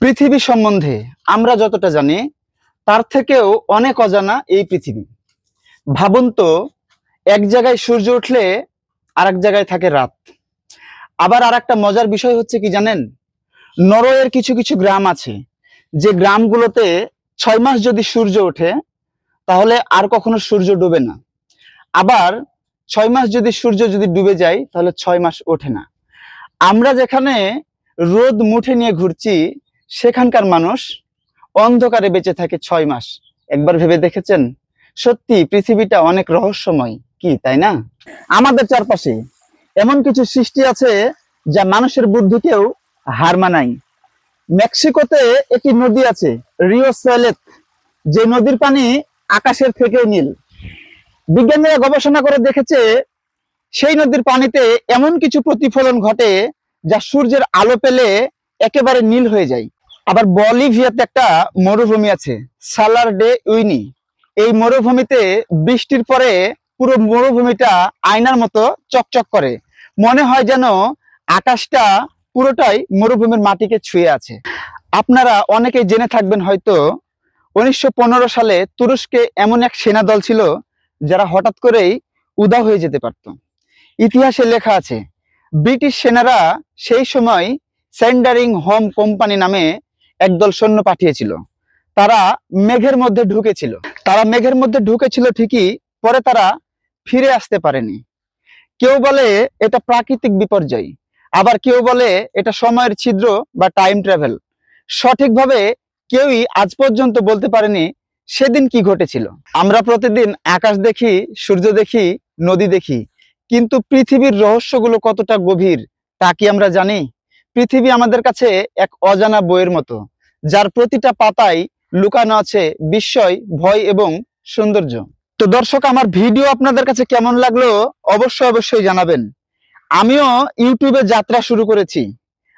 পৃথিবী সম্বন্ধে আমরা যতটা জানি তার থেকেও অনেক অজানা এই পৃথিবী। ভাবুন তো, এক জায়গায় সূর্য উঠলে আরেক জায়গায় থাকে রাত। আবার আরেকটা মজার বিষয় হচ্ছে কি জানেন, নরওয়ের কিছু কিছু গ্রাম আছে যে গ্রামগুলোতে 6 মাস যদি সূর্য ওঠে তাহলে আর কখনো সূর্য ডুবে না। আবার 6 মাস যদি সূর্য ডুবে যায় তাহলে 6 মাস ওঠে না। আমরা যেখানে রোদ মুঠে নিয়ে ঘুরছি সেখানকার মানুষ অন্ধকারে বেঁচে থাকে 6 মাস। একবার ভেবে দেখেছেন? সত্যি পৃথিবীটা অনেক রহস্যময়, কি তাই না? আমাদের চারপাশে এমন কিছু সৃষ্টি আছে যা মানুষের বুদ্ধিকেও হার মানায়। মেক্সিকোতে একটি নদী আছে, রিও সেলেত, যে নদীর পানি আকাশের থেকেও নীল। বিজ্ঞানীরা গবেষণা করে দেখেছে সেই নদীর পানিতে এমন কিছু প্রতিফলন ঘটে যা সূর্যের আলো পেলে একেবারে নীল হয়ে যায়। আবার বলিভিয়াতে একটা মরুভূমি আছে, সালার ডে উইনি। এই মরুভূমিতে বৃষ্টির পরে পুরো মরুভূমিটা আয়নার মতো চকচক করে, মনে হয় যেন আকাশটা পুরোটাই মরুভূমির মাটিকে ছুঁয়ে আছে। আপনারা অনেকেই জেনে থাকবেন হয়তো 1915 সালে তুরস্কে এমন এক সেনা দল ছিল যারা হঠাৎ করেই উধাও হয়ে যেতে পারত। ইতিহাসে লেখা আছে ব্রিটিশ সেনারা সেই সময় সেন্ডারিং হোম কোম্পানি নামে একদল সৈন্য পাঠিয়েছিল। তারা মেঘের মধ্যে ঢুকেছিল ঠিকই, পরে তারা ফিরে আসতে পারেনি। কেউ বলে এটা প্রাকৃতিক বিপর্যয়, আবার কেউ বলে এটা সময়ের ছিদ্র বা টাইম ট্রাভেল। সঠিকভাবে কেউই আজ পর্যন্ত বলতে পারেনি সেদিন কি ঘটেছিল। আমরা প্রতিদিন আকাশ দেখি, সূর্য দেখি, নদী দেখি, কিন্তু পৃথিবীর রহস্যগুলো কতটা গভীর তা কি আমরা জানি? পৃথিবী আমাদের কাছে এক অজানা বইয়ের মতো, যার প্রতিটা পাতায় লুকানো আছে বিস্ময়, ভয় এবং সৌন্দর্য। তো দর্শক, আমার ভিডিও আপনাদের কাছে কেমন লাগলো অবশ্যই জানাবেন। আমিও ইউটিউবে যাত্রা শুরু করেছি।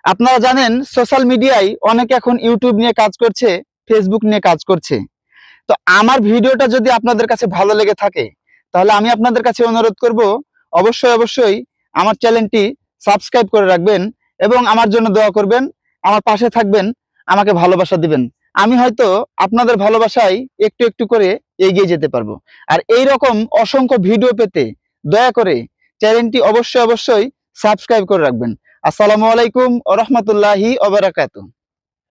আপনারা জানেন সোশ্যাল মিডিয়ায় অনেকে এখন ইউটিউব নিয়ে কাজ করছে, ফেসবুক নিয়ে কাজ করছে। তো আমার ভিডিওটা যদি আপনাদের কাছে ভালো লেগে থাকে তাহলে আমি আপনাদের কাছে অনুরোধ করব অবশ্যই আমার চ্যানেলটি সাবস্ক্রাইব করে রাখবেন এবং আমার জন্য দোয়া করবেন, আমার পাশে থাকবেন, আমাকে ভালোবাসা দিবেন। আমি হয়তো আপনাদের ভালোবাসায় একটু একটু করে এগিয়ে যেতে পারবো। আর এই রকম অসংখ্য ভিডিও পেতে দয়া করে চ্যানেলটি অবশ্যই সাবস্ক্রাইব করে রাখবেন। আসসালামু আলাইকুম ওয়া রাহমাতুল্লাহি ওয়া বারাকাতুহু।